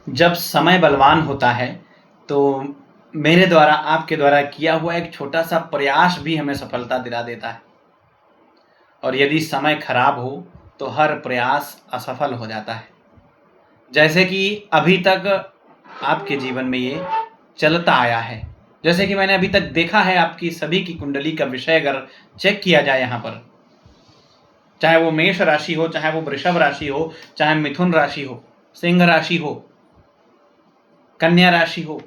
जब समय बलवान होता है तो मेरे द्वारा आपके द्वारा किया हुआ एक छोटा सा प्रयास भी हमें सफलता दिला देता है, और यदि समय खराब हो तो हर प्रयास असफल हो जाता है। जैसे कि अभी तक आपके जीवन में ये चलता आया है। जैसे कि मैंने अभी तक देखा है, आपकी सभी की कुंडली का विषय अगर चेक किया जाए यहाँ पर, चाहे वो मेष राशि हो, चाहे वो वृषभ राशि हो, चाहे मिथुन राशि हो, सिंह राशि हो, कन्या राशि हो,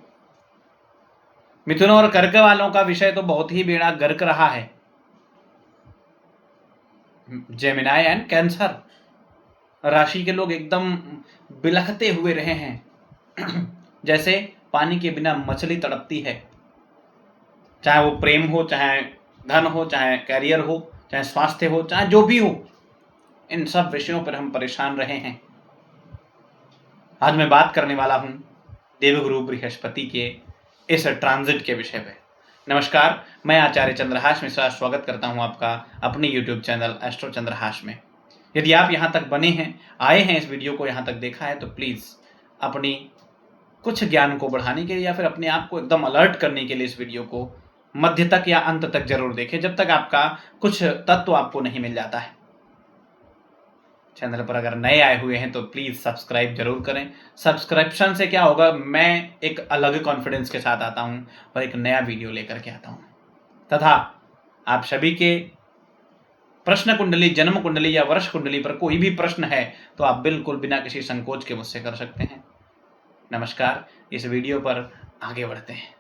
मिथुन और कर्क वालों का विषय तो बहुत ही बेड़ा गर्क रहा है। जेमिनाई एंड कैंसर राशि के लोग एकदम बिलखते हुए रहे हैं जैसे पानी के बिना मछली तड़पती है। चाहे वो प्रेम हो, चाहे धन हो, चाहे कैरियर हो, चाहे स्वास्थ्य हो, चाहे जो भी हो, इन सब विषयों पर हम परेशान रहे हैं। आज मैं बात करने वाला हूं देवगुरु बृहस्पति के इस ट्रांजिट के विषय पे। नमस्कार, मैं आचार्य चंद्रहास मिश्रा स्वागत करता हूं आपका अपने YouTube चैनल एस्ट्रो चंद्रहास में। यदि आप यहां तक बने हैं, आए हैं, इस वीडियो को यहां तक देखा है, तो प्लीज़ अपनी कुछ ज्ञान को बढ़ाने के लिए या फिर अपने आप को एकदम अलर्ट करने के लिए इस वीडियो को मध्य तक या अंत तक जरूर देखें, जब तक आपका कुछ तत्व आपको नहीं मिल जाता है। चैनल पर अगर नए आए हुए हैं तो प्लीज़ सब्सक्राइब जरूर करें। सब्सक्रिप्शन से क्या होगा, मैं एक अलग कॉन्फिडेंस के साथ आता हूं और एक नया वीडियो लेकर के आता हूं, तथा आप सभी के प्रश्न कुंडली, जन्म कुंडली या वर्ष कुंडली पर कोई भी प्रश्न है तो आप बिल्कुल बिना किसी संकोच के मुझसे कर सकते हैं। नमस्कार, इस वीडियो पर आगे बढ़ते हैं।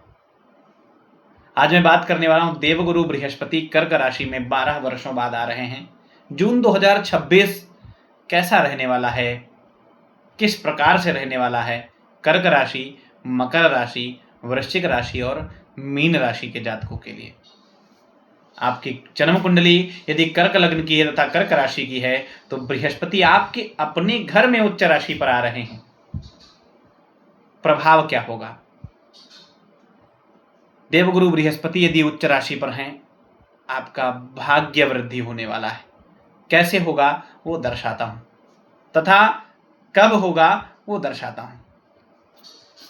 आज मैं बात करने वाला हूं देवगुरु बृहस्पति कर्क राशि में 12 वर्षों बाद आ रहे हैं। जून 2026 कैसा रहने वाला है, किस प्रकार से रहने वाला है कर्क राशि, मकर राशि, वृश्चिक राशि और मीन राशि के जातकों के लिए। आपकी जन्म कुंडली यदि कर्क लग्न की है तथा कर्क राशि की है तो बृहस्पति आपके अपने घर में उच्च राशि पर आ रहे हैं। प्रभाव क्या होगा? देवगुरु बृहस्पति यदि उच्च राशि पर हैं, आपका भाग्य वृद्धि होने वाला है। कैसे होगा वो दर्शाता हूं, तथा कब होगा वो दर्शाता हूं।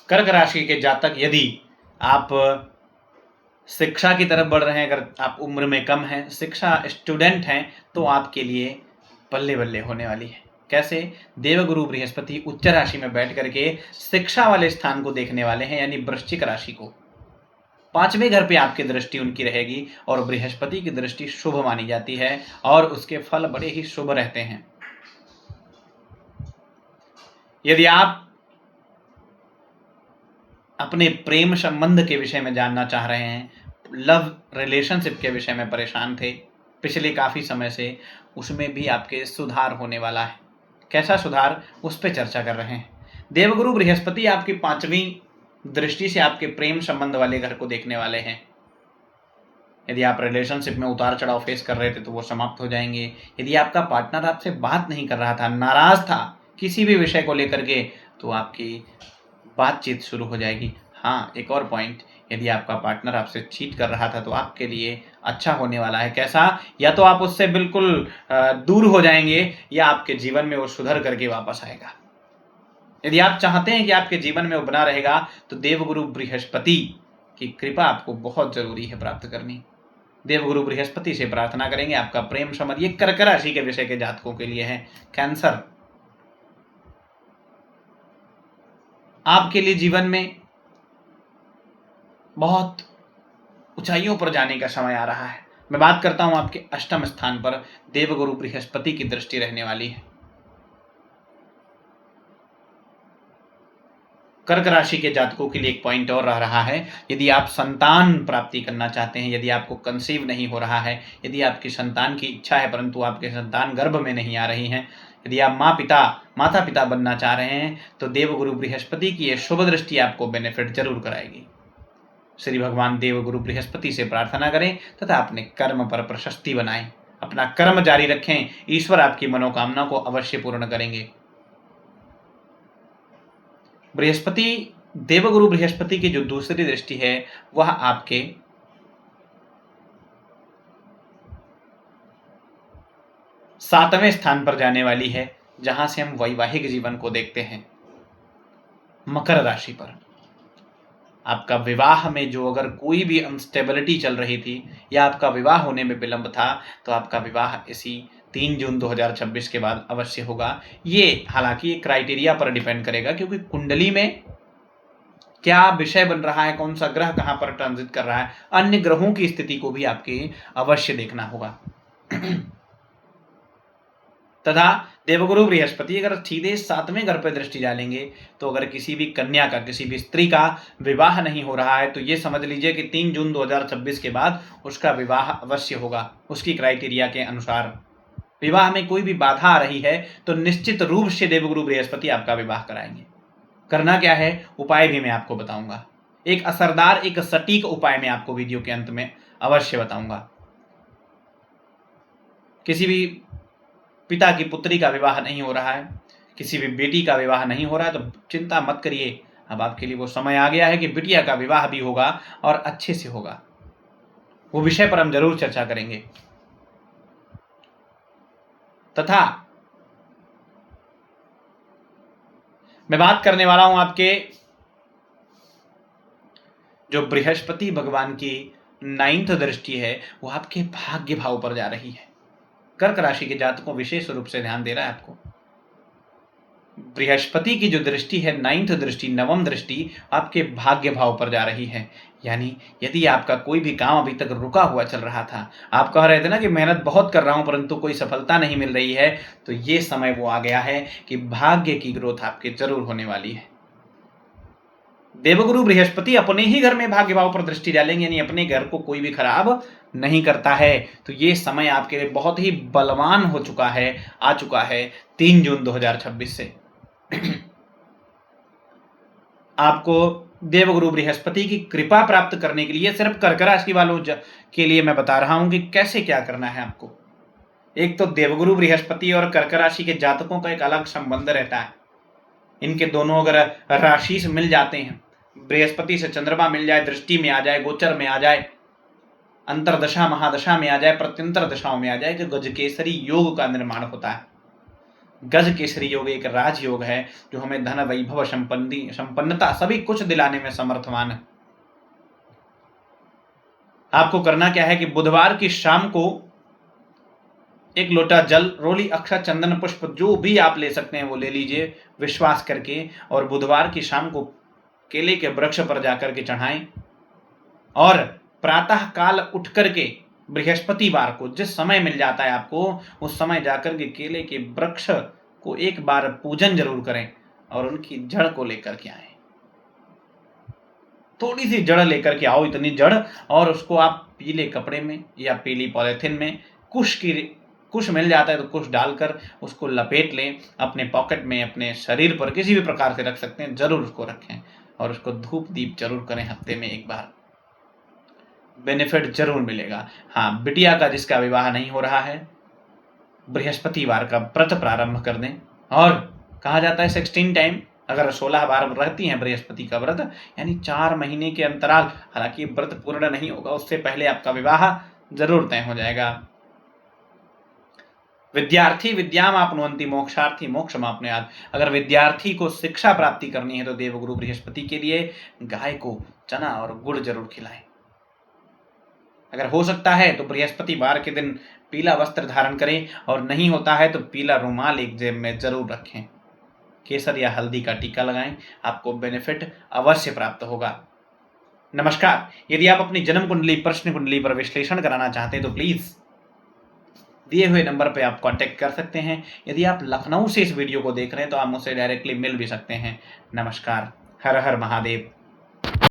कर्क राशि के जातक यदि आप शिक्षा की तरफ बढ़ रहे हैं, अगर आप उम्र में कम हैं, शिक्षा स्टूडेंट हैं, तो आपके लिए बल्ले बल्ले होने वाली है। कैसे? देवगुरु बृहस्पति उच्च राशि में बैठ करके शिक्षा वाले स्थान को देखने वाले हैं, यानी वृश्चिक राशि को। 5वें घर पे आपकी दृष्टि उनकी रहेगी और बृहस्पति की दृष्टि शुभ मानी जाती है और उसके फल बड़े ही शुभ रहते हैं। यदि आप अपने प्रेम संबंध के विषय में जानना चाह रहे हैं, लव रिलेशनशिप के विषय में परेशान थे पिछले काफ़ी समय से, उसमें भी आपके सुधार होने वाला है। कैसा सुधार, उस पर चर्चा कर रहे हैं। देवगुरु बृहस्पति आपकी 5वीं दृष्टि से आपके प्रेम संबंध वाले घर को देखने वाले हैं। यदि आप रिलेशनशिप में उतार चढ़ाव फेस कर रहे थे तो वो समाप्त हो जाएंगे। यदि आपका पार्टनर आपसे बात नहीं कर रहा था, नाराज था किसी भी विषय को लेकर के, तो आपकी बातचीत शुरू हो जाएगी। हाँ, एक और पॉइंट, यदि आपका पार्टनर आपसे चीट कर रहा था तो आपके लिए अच्छा होने वाला है। कैसा? या तो आप उससे बिल्कुल दूर हो जाएंगे या आपके जीवन में वो सुधर करके वापस आएगा। यदि आप चाहते हैं कि आपके जीवन में वो बना रहेगा तो देवगुरु बृहस्पति की कृपा आपको बहुत जरूरी है प्राप्त करनी। देवगुरु बृहस्पति से प्रार्थना करेंगे, आपका प्रेम संबंध, ये कर्क राशि के विषय के जातकों के लिए है। कैंसर, आपके लिए जीवन में बहुत ऊंचाइयों पर जाने का समय आ रहा है। मैं बात करता हूं आपके अष्टम स्थान पर देवगुरु बृहस्पति की दृष्टि रहने वाली है। कर्क राशि के जातकों के लिए एक पॉइंट और रह रहा है। यदि आप संतान प्राप्ति करना चाहते हैं, यदि आपको कंसीव नहीं हो रहा है, यदि आपकी संतान की इच्छा है परंतु आपके संतान गर्भ में नहीं आ रही हैं, यदि आप माता पिता बनना चाह रहे हैं, तो देवगुरु बृहस्पति की यह शुभ दृष्टि आपको बेनिफिट जरूर कराएगी। श्री भगवान देवगुरु बृहस्पति से प्रार्थना करें तथा अपने कर्म पर प्रशस्ति बनाएं, अपना कर्म जारी रखें। ईश्वर आपकी मनोकामना को अवश्य पूर्ण करेंगे। बृहस्पति, देवगुरु बृहस्पति की जो दूसरी दृष्टि है वह आपके 7वें स्थान पर जाने वाली है, जहां से हम वैवाहिक जीवन को देखते हैं। मकर राशि पर। आपका विवाह में जो अगर कोई भी अनस्टेबिलिटी चल रही थी या आपका विवाह होने में विलंब था, तो आपका विवाह इसी 3 जून 2026 के बाद अवश्य होगा। ये हालांकि क्राइटेरिया पर डिपेंड करेगा, क्योंकि कुंडली में क्या विषय बन रहा है, कौन सा ग्रह कहाँ पर ट्रांजिट कर रहा है, अन्य ग्रहों की स्थिति को भी आपके अवश्य देखना होगा। तथा देवगुरु बृहस्पति अगर सीधे 7वें घर पर दृष्टि डालेंगे, तो अगर किसी भी कन्या का, किसी भी स्त्री का विवाह नहीं हो रहा है, तो ये समझ लीजिए कि 3 जून 2026 के बाद उसका विवाह अवश्य होगा। उसकी क्राइटेरिया के अनुसार विवाह में कोई भी बाधा आ रही है, तो निश्चित रूप से देवगुरु बृहस्पति आपका विवाह कराएंगे। करना क्या है, उपाय भी मैं आपको बताऊंगा। एक असरदार, एक सटीक उपाय मैं आपको वीडियो के अंत में अवश्य बताऊंगा। किसी भी पिता की पुत्री का विवाह नहीं हो रहा है, किसी भी बेटी का विवाह नहीं हो रहा है, तो चिंता मत करिए। अब आपके लिए वो समय आ गया है कि बिटिया का विवाह भी होगा और अच्छे से होगा। वो विषय पर हम जरूर चर्चा करेंगे। तथा मैं बात करने वाला हूं आपके जो बृहस्पति भगवान की 9th दृष्टि है, वो आपके भाग्य भाव पर जा रही है। कर्क राशि के जातकों विशेष रूप से ध्यान दे रहा है आपको। बृहस्पति की जो दृष्टि है, 9th दृष्टि, 9वीं दृष्टि आपके भाग्य भाव पर जा रही है। यानी यदि आपका कोई भी काम अभी तक रुका हुआ चल रहा था, आप कह रहे थे ना कि मेहनत बहुत कर रहा हूं परंतु कोई सफलता नहीं मिल रही है, तो ये समय वो आ गया है कि भाग्य की ग्रोथ आपके जरूर होने वाली है। देवगुरु बृहस्पति अपने ही घर में भाग्य भाव पर दृष्टि डालेंगे, यानी अपने घर को कोई भी खराब नहीं करता है। तो ये समय आपके लिए बहुत ही बलवान हो चुका है, आ चुका है 3 जून 2026 से। आपको देवगुरु बृहस्पति की कृपा प्राप्त करने के लिए सिर्फ कर्क राशि वालों के लिए मैं बता रहा हूं कि कैसे क्या करना है आपको। एक तो देवगुरु बृहस्पति और कर्क राशि के जातकों का एक अलग संबंध रहता है। इनके दोनों अगर राशि से मिल जाते हैं, बृहस्पति से चंद्रमा मिल जाए, दृष्टि में आ जाए, गोचर में आ जाए, अंतरदशा महादशा में आ जाए, प्रत्यंतर दशाओं में आ जाए, तो गजकेसरी योग का निर्माण होता है। गज केसरी योग एक राजयोग है जो हमें धन, वैभव, संपन्नता सभी कुछ दिलाने में समर्थवान है। आपको करना क्या है कि बुधवार की शाम को एक लोटा जल, रोली, अक्षत, चंदन, पुष्प जो भी आप ले सकते हैं वो ले लीजिए विश्वास करके, और बुधवार की शाम को केले के वृक्ष पर जाकर के चढ़ाएं। और प्रातः काल उठ करके बृहस्पतिवार को जिस समय मिल जाता है आपको, उस समय जाकर के केले के वृक्ष को एक बार पूजन जरूर करें और उनकी जड़ को लेकर के आए। थोड़ी सी जड़ लेकर के आओ, इतनी जड़, और उसको आप पीले कपड़े में या पीली पॉलिथीन में कुश मिल जाता है तो कुश डालकर उसको लपेट लें, अपने पॉकेट में, अपने शरीर पर किसी भी प्रकार से रख सकते हैं, जरूर उसको रखें और उसको धूप दीप जरूर करें हफ्ते में एक बार। बेनिफिट जरूर मिलेगा। हाँ, बिटिया का जिसका विवाह नहीं हो रहा है, बृहस्पतिवार का व्रत प्रारंभ कर दें। और कहा जाता है 16 टाइम, अगर 16 बार रहती हैं बृहस्पति का व्रत, यानी 4 महीने के अंतराल, हालांकि व्रत पूर्ण नहीं होगा, उससे पहले आपका विवाह जरूर तय हो जाएगा। विद्यार्थी विद्याम आपनुवन्ति, मोक्षार्थी मोक्षमाप्नुयात्। अगर विद्यार्थी को शिक्षा प्राप्ति करनी है तो देवगुरु बृहस्पति के लिए गाय को चना और गुड़ जरूर खिलाएं। अगर हो सकता है तो बृहस्पतिवार के दिन पीला वस्त्र धारण करें, और नहीं होता है तो पीला रुमाल एक जेब में जरूर रखें। केसर या हल्दी का टीका लगाएं, आपको बेनिफिट अवश्य प्राप्त होगा। नमस्कार। यदि आप अपनी जन्म कुंडली, प्रश्न कुंडली पर विश्लेषण कराना चाहते हैं तो प्लीज दिए हुए नंबर पर आप कांटेक्ट कर सकते हैं। यदि आप लखनऊ से इस वीडियो को देख रहे हैं तो आप मुझसे डायरेक्टली मिल भी सकते हैं। नमस्कार। हर हर महादेव।